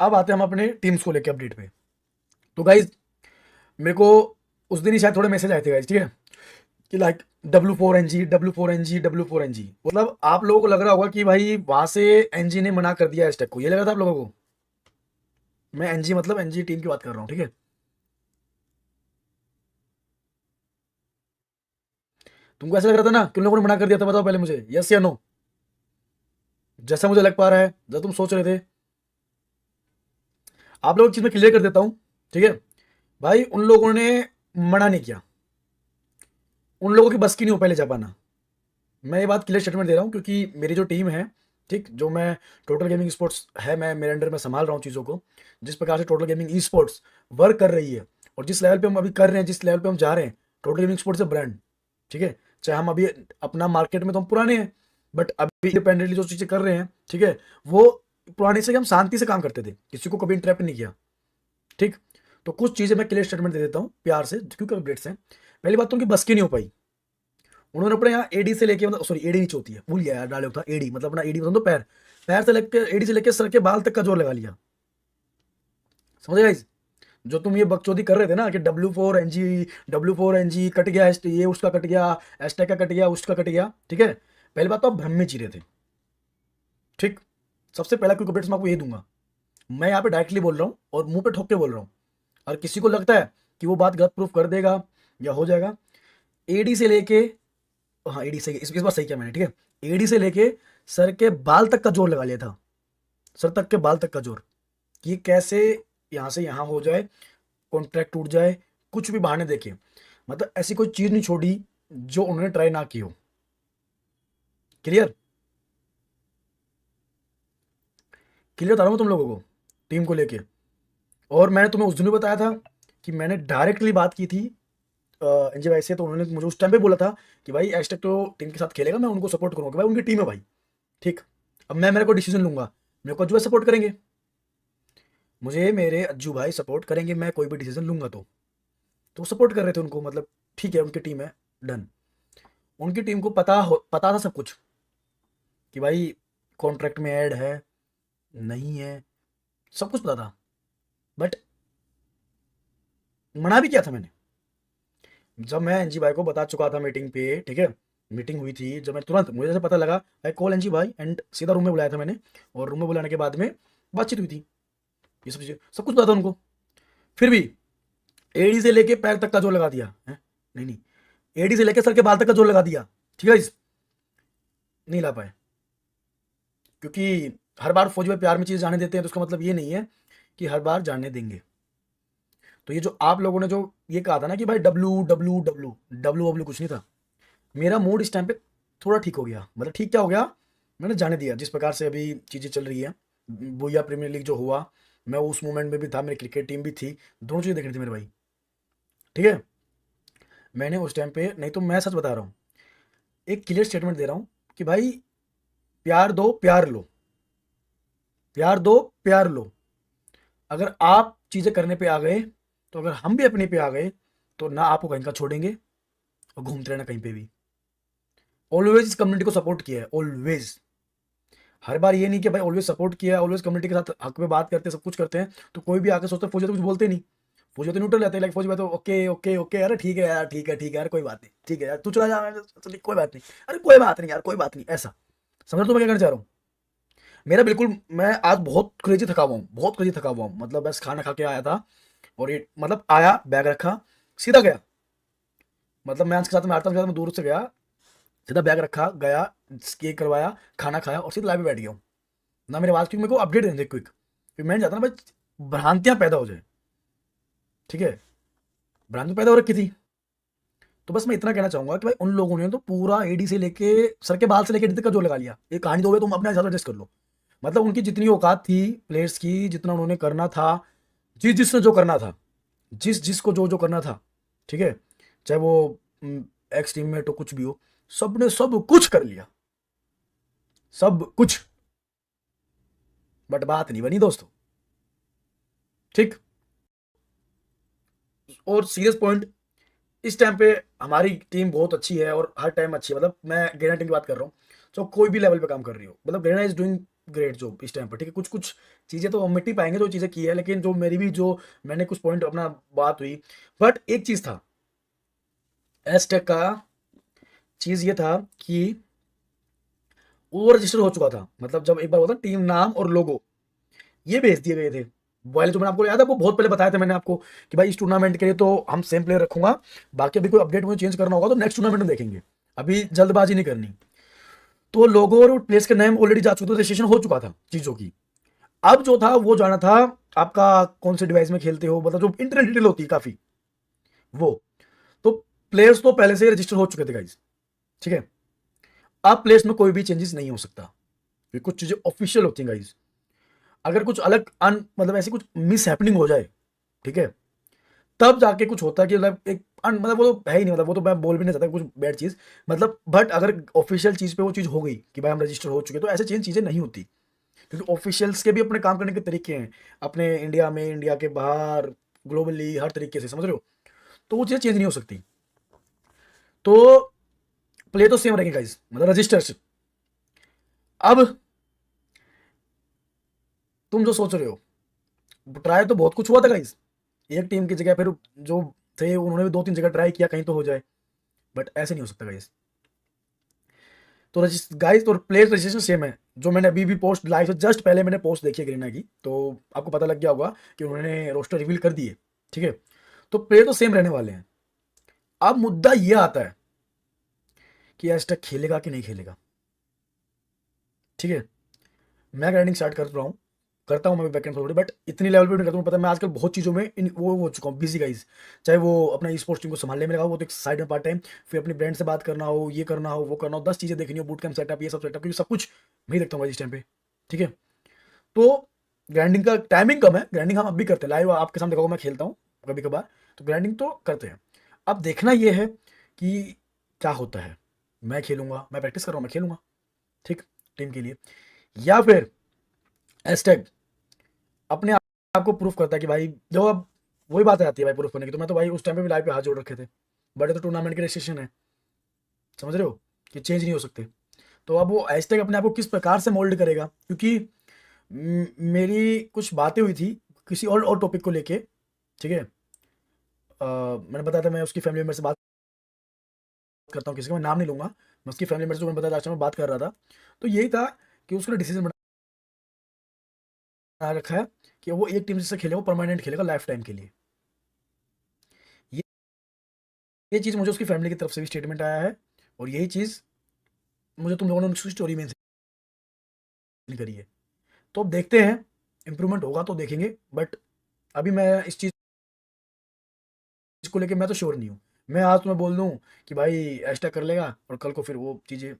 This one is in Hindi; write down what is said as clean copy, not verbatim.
अब आते हैं हम अपने टीम्स को लेके अपडेट पे। तो गाइज मेरे को उस दिन ही शायद थोड़े मैसेज आए थे गाइज, ठीक है, कि लाइक W4NG W4NG W4NG, मतलब आप लोगों को लग रहा होगा कि भाई वहां से एनजी ने मना कर दिया हैशटैग को, ये लग रहा था आप लोगों को। मैं एनजी मतलब एनजी टीम की बात कर रहा हूँ, ठीक है। तुमको ऐसा लग रहा था ना कि उन लोगों ने मना कर दिया था? बताओ पहले मुझे, यस या नो। जैसा मुझे लग पा रहा है, जैसा तुम सोच रहे थे, आप लोगों की चीज में क्लियर कर देता हूँ, ठीक है। भाई उन लोगों ने मना नहीं किया, उन लोगों की बस की नहीं हो पहले जा पाना। मैं ये बात क्लियर स्टेटमेंट दे रहा हूँ क्योंकि मेरी जो टीम है, ठीक, जो मैं टोटल गेमिंग स्पोर्ट्स है, मैं मेरे अंडर में संभाल रहा हूँ चीज़ों को। जिस प्रकार से total gaming e sports work कर रही है और जिस लेवल पे हम अभी कर रहे हैं, जिस लेवल पे हम जा रहे हैं, टोटल गेमिंग स्पोर्ट्स है ब्रांड, ठीक है। चाहे हम अभी अपना मार्केट में तो हम पुराने हैं, बट अभी इंडिपेंडेंटली जो चीज़ें कर रहे हैं, ठीक है, वो पुराने से हम शांति से काम करते थे, किसी को कभी इंटरप्ट नहीं किया, ठीक। तो कुछ चीज़ें मैं क्लियर स्टेटमेंट दे देता हूँ प्यार से, क्योंकि अपडेट्स हैं। पहली बात तो उनकी बस की नहीं हो पाई। उन्होंने अपने यहाँ एडी से लेके, मतलब सॉरी एडी नीचे होती है, भूल गया यार, डायलॉग था एडी, मतलब अपना एडी मतलब तो पैर, पैर से लेके एडी से लेके सर के बाल तक का जोर लगा लिया। समझे गाइस? जो तुम ये बकचोदी कर रहे थे ना कि W4NG W4NG कट गया, ये उसका कट गया, एस्टेक का कट गया, उसका कट गया, ठीक है। पहली बात तो आप भ्रम में जी रहे थे, ठीक। सबसे पहला क्विक अपडेट्स मैं आपको ये दूंगा, मैं यहाँ पे डायरेक्टली बोल रहा हूँ और मुंह पे ठोक के बोल रहा हूँ। और किसी को लगता है कि वो बात गलत प्रूफ कर देगा या हो जाएगा, एडी से लेके, हाँ एडी से, इस बार सही किया मैंने, ठीक है। एडी से लेके सर के बाल तक का जोर लगा लिया था, सर तक के बाल तक का जोर, कि ये कैसे यहाँ से यहाँ हो जाए, कॉन्ट्रैक्ट टूट जाए, कुछ भी बहाने देके, मतलब ऐसी कोई चीज नहीं छोड़ी जो उन्होंने ट्राई ना की हो। क्लियर? क्लियर बता रहा हूँ तुम लोगों को टीम को लेके। और मैंने तुम्हें उस दिन भी बताया था कि मैंने डायरेक्टली बात की थी एनजे भाई से, तो उन्होंने मुझे उस टाइम पे बोला था कि भाई एस्टेक तो टीम के साथ खेलेगा, मैं उनको सपोर्ट करूंगा, भाई उनकी टीम है भाई, ठीक। अब मैं मेरे को डिसीजन लूंगा, मेरे को अज्जू भाई सपोर्ट करेंगे, मुझे मेरे अज्जू भाई सपोर्ट करेंगे, मैं कोई भी डिसीजन लूंगा तो सपोर्ट कर रहे थे उनको, मतलब ठीक है उनकी टीम है, डन। उनकी टीम को पता था सब कुछ कि भाई कॉन्ट्रैक्ट में ऐड है, नहीं है, सब कुछ पता था, बट मना भी किया था मैंने। जब मैं एनजी भाई को बता चुका था मीटिंग पे, ठीक है, मीटिंग हुई थी, जब मैं तुरंत, मुझे जैसे पता लगा, भाई कॉल एनजी भाई, एंड सीधा रूम में बुलाया था मैंने, और रूम में बुलाने के बाद में बातचीत हुई थी, ये सब चीज़ें सब कुछ पता था उनको। फिर भी एडी से लेके पैर तक का जोर लगा दिया है, नहीं नहीं, एडी से लेके सर के बाल तक का जोर लगा दिया, ठीक है इस, नहीं ला पाए। क्योंकि हर बार फौजी भाई प्यार में चीज़ जाने देते हैं तो उसका मतलब ये नहीं है कि हर बार जानने देंगे। तो ये जो आप लोगों ने जो ये कहा था ना कि भाई डब्लू कुछ नहीं था, मेरा मूड इस टाइम पे थोड़ा ठीक हो गया, मतलब ठीक क्या हो गया, मैंने जाने दिया जिस प्रकार से अभी चीज़ें चल रही है। भूया प्रीमियर लीग जो हुआ, मैं उस मोमेंट में भी था, मेरी क्रिकेट टीम भी थी, दोनों चीज़ें देखनी थी मेरे भाई, ठीक है। मैंने उस टाइम पे, नहीं तो मैं सच बता रहा हूँ, एक क्लियर स्टेटमेंट दे रहा हूँ कि भाई प्यार दो प्यार लो, प्यार दो प्यार लो। अगर आप चीज़ें करने पे आ गए, तो अगर हम भी अपने पे आ गए, तो ना आपको कहीं का छोड़ेंगे और घूमते रहना कहीं पे भी। ऑलवेज इस कम्युनिटी को सपोर्ट किया है, ऑलवेज, हर बार ये नहीं कि भाई ऑलवेज सपोर्ट किया है, ऑलवेज कम्युनिटी के साथ हक में बात करते हैं, सब कुछ करते हैं। तो कोई भी आके सोचता है फौजी तो कुछ बोलते नहीं, फौजी तो न्यूट्रल रहते हैं, लाइक फौजी भाई तो ओके ओके ओके, अरे ठीक है यार, ठीक है ठीक है यार, कोई बात नहीं, ठीक है यार, तू चला जा, कोई बात नहीं, अरे कोई बात नहीं यार, कोई बात नहीं, ऐसा। समझ तो मैं क्या कहना चाह रहा हूँ? मेरा बिल्कुल, मैं आज बहुत क्रेजी थका हुआ हूँ, बहुत क्रेजी थका हुआ हूँ, मतलब बस खाना खा के आया था, और ये मतलब आया, बैग रखा, सीधा गया, मतलब मैं उसके साथ मारता हूँ, मैं दूर से गया, सीधा बैग रखा गया, केक करवाया, खाना खाया और सीधा लाइव में बैठ गया हूँ। ना मेरे पास, क्योंकि मेरे को अपडेट देने थे क्विक, फिर मैं नहीं चाहता ना भाई भ्रांतियां पैदा हो जाए, ठीक है, भ्रांति पैदा हो रखी थी। तो बस मैं इतना कहना चाहूंगा कि भाई उन लोगों ने तो पूरा एडी से लेके सर के बाल से लेके एडी तक का जोर लगा लिया। ये कहानी दोगे तुम अपने हिसाब से एडजस्ट कर लो, मतलब उनकी जितनी औकात थी प्लेयर्स की, जितना उन्होंने करना था, जिसने जो करना था, जिसको जो जो करना था, ठीक है, चाहे वो एक्स टीम में तो कुछ भी हो, सबने सब कुछ कर लिया, सब कुछ, बट बात नहीं बनी दोस्तों, ठीक। और सीरियस पॉइंट, इस टाइम पे हमारी टीम बहुत अच्छी है और हर टाइम अच्छी है, मतलब मैं ग्रेना टीम की बात कर रहा हूँ, तो कोई भी लेवल पे काम कर रही हो, मतलब grana is doing great job इस टाइम पर, ठीक है। कुछ कुछ चीज़ें तो हम मिट ही पाएंगे जो चीज़ें की है, लेकिन जो मेरी भी जो मैंने कुछ पॉइंट अपना बात हुई। बट एक चीज़ था एसटेक का, चीज़ ये था कि वो रजिस्टर हो चुका था, मतलब जब एक बार होता टीम नाम और लोगो ये भेज दिए गए थे। पहले जो मैंने आपको याद है, वो बहुत पहले बताया था मैंने आपको कि भाई इस टूर्नामेंट के लिए तो हम सेम प्लेयर रखूंगा, बाकी अभी कोई अपडेट मुझे चेंज करना होगा तो नेक्स्ट टूर्नामेंट में देखेंगे, अभी जल्दबाजी नहीं करनी। तो लोगो और प्लेस के नेम ऑलरेडी जा चुके थे, रजिस्ट्रेशन हो चुका था चीज़ों की। अब जो था वो जाना था आपका कौन से डिवाइस में खेलते हो, मतलब जो इंटरनेट डिटेल होती है काफ़ी, वो। तो प्लेयर्स तो पहले से रजिस्टर हो चुके थे गाइज, ठीक है। अब प्लेस में कोई भी चेंजेस नहीं हो सकता, ये कुछ चीज़ें ऑफिशियल होती हैं गाइज। अगर कुछ अलग मतलब ऐसी कुछ मिस हैपनिंग हो जाए, ठीक है, तब जाके कुछ होता है कि मतलब एक मतलब वो तो है ही नहीं, मतलब वो तो मैं बोल भी नहीं सकता कुछ बैड चीज़, मतलब बट अगर ऑफिशियल चीज़ पे वो चीज़ हो गई कि भाई हम रजिस्टर हो चुके, तो ऐसे चेंज चीज़ें नहीं होती, क्योंकि ऑफिशियल्स के भी अपने काम करने के तरीके हैं, अपने इंडिया में, इंडिया के बाहर, ग्लोबली, हर तरीके से, समझ रहे हो। तो वो चीज़ें चेंज नहीं हो सकती। तो प्ले तो सेम रहेंगे गाइज, मतलब रजिस्टर्स। अब तुम जो सोच रहे हो, ट्राई तो बहुत कुछ हुआ था गाइज, एक टीम की जगह फिर जो थे उन्होंने भी दो तीन जगह ट्राई किया कहीं तो हो जाए, बट ऐसे नहीं हो सकता गाइज। तो गाइस तो प्लेयर रजिस्ट्रेशन सेम है, जो मैंने अभी भी पोस्ट लाइव से जस्ट पहले मैंने पोस्ट देखी है गरीना की, तो आपको पता लग गया होगा कि उन्होंने रोस्टर रिवील कर दिए, ठीक है। तो प्लेयर तो सेम रहने वाले हैं। अब मुद्दा ये आता है कि एस्टेक खेलेगा कि नहीं खेलेगा, ठीक है। मैं ग्राइंडिंग स्टार्ट कर रहा हूँ, करता हूँ मैं बैकएंड थोड़ी, बट इतनी लेवल पे नहीं करता हूँ, पता है मैं आजकल बहुत चीज़ों में वो हो चुका हूँ बिजी गाइज। चाहे वो अपना ई स्पोर्ट्स टीम को संभालने में लगा हो, वो तो एक साइड में पार्ट टाइम, फिर अपनी ब्रांड से बात करना हो, ये करना हो, वो करना हो, 10 चीज़ें देखनी हो, बूट कैंप सेटअप, ये सब सेटअप, क्योंकि सब कुछ मैं ही देखता हूँ भाई इस टाइम पे, ठीक है। तो ग्राइंडिंग का टाइमिंग कम है, ग्राइंडिंग हम अब भी करते हैं, लाइव आपके सामने देखो मैं खेलता हूँ कभी कभार, तो ग्राइंडिंग तो करते हैं। अब देखना ये है कि क्या होता है, मैं खेलूंगा, मैं प्रैक्टिस कर रहा हूँ, मैं खेलूंगा, ठीक, टीम के लिए, या फिर एस्टेग अपने आप को प्रूफ करता है कि भाई जो अब वही बात आती है भाई प्रूफ करने की, तो मैं तो भाई उस टाइम पे भी लाइव पे हाथ जोड़ रखे थे, बड़े तो टूर्नामेंट के रजिस्ट्रेशन है, समझ रहे हो, कि चेंज नहीं हो सकते। तो अब वो एस्टेग अपने आप को किस प्रकार से मोल्ड करेगा, क्योंकि मेरी कुछ बातें हुई थी किसी और टॉपिक को लेके, ठीक है। मैंने बताया था मैं उसकी फैमिली मेम्बर से बात करता हूँ, किसी का मैं नाम नहीं लूंगा, मैं उसकी फैमिली मेम्बर से, जो मैंने बताया लास्ट टाइम मैं बात कर रहा था, तो यही था कि उसने डिसीजन बना रखा है कि वो एक टीम से खेलेगा, परमानेंट खेलेगा लाइफ टाइम के लिए। ये ये चीज़ मुझे उसकी फैमिली की तरफ से भी स्टेटमेंट आया है, और यही चीज़ मुझे तुम लोगों ने उसकी स्टोरी में करी है। तो अब देखते हैं, इंप्रूवमेंट होगा तो देखेंगे, बट अभी मैं इस चीज़ को लेके मैं तो श्योर नहीं हूँ। मैं आज तुम्हें बोल दूँ कि भाई ऐसा कर लेगा और कल को फिर वो चीज़ें